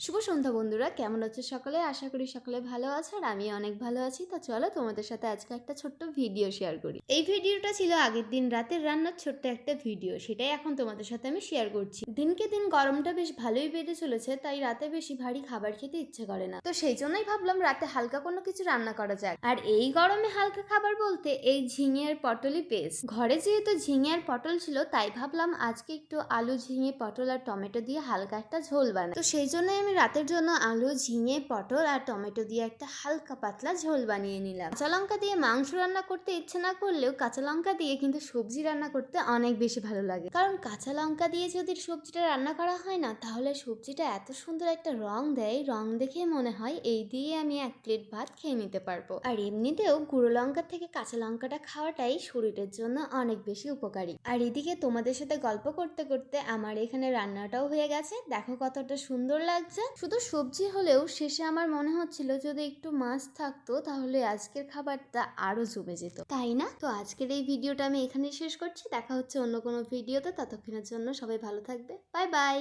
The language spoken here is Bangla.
শুভ সন্ধ্যা বন্ধুরা, কেমন আছো সকলে? আশা করি সকলে ভালো আছো আর আমি অনেক ভালো আছি। তো চলো তোমাদের সাথে আজকে একটা ছোট্ট ভিডিও শেয়ার করি। এই ভিডিওটা ছিল আগের দিন রাতের রান্নার ছোট্ট একটা ভিডিও, সেটাই এখন তোমাদের সাথে আমি শেয়ার করছি। দিনকে দিন গরমটা বেশ ভালোই বেড়ে চলেছে, তাই রাতে বেশি ভারী খাবার খেতে ইচ্ছে করে না। তো সেই জন্যই ভাবলাম রাতে হালকা কোনো কিছু রান্না করা যাক। আর এই গরমে হালকা খাবার বলতে এই ঝিঙে আর পটলই পেস্ট। ঘরে যেহেতু ঝিঙে আর পটল ছিল, তাই ভাবলাম আজকে একটু আলু, ঝিঙে, পটল আর টমেটো দিয়ে হালকা একটা ঝোল বানাই। তো সেই জন্য আমি রাতের জন্য আলু, ঝিঙে, পটল আর টমেটো দিয়ে একটা হালকা পাতলা ঝোল বানিয়ে নিলাম। কাঁচা লঙ্কা দিয়ে মাংস রান্না করতে ইচ্ছে না করলেও কাঁচা লঙ্কা দিয়ে কিন্তু সবজি রান্না করতে অনেক বেশি ভালো লাগে। কারণ কাঁচা লঙ্কা দিয়ে যদি সবজিটা রান্না করা হয় না, তাহলে সবজিটা এত সুন্দর একটা রং দেয়, রং দেখে মনে হয় এই দিয়ে আমি এক প্লেট ভাত খেয়ে নিতে পারবো। আর এমনিতেও গুঁড়ো লঙ্কার থেকে কাঁচা লঙ্কাটা খাওয়াটাই শরীরের জন্য অনেক বেশি উপকারী। আর এদিকে তোমাদের সাথে গল্প করতে করতে আমার এখানে রান্নাটাও হয়ে গেছে। দেখো কতটা সুন্দর লাগছে। শুধু সবজি হলেও শেষে আমার মনে হচ্ছিল যদি একটু মাছ থাকতো তাহলে আজকের খাবারটা আরো জমে যেত, তাই না? তো আজকের এই ভিডিওটা আমি এখানেই শেষ করছি। দেখা হচ্ছে অন্য কোনো ভিডিওতে। ততক্ষণের জন্য সবাই ভালো থাকবে। Bye bye.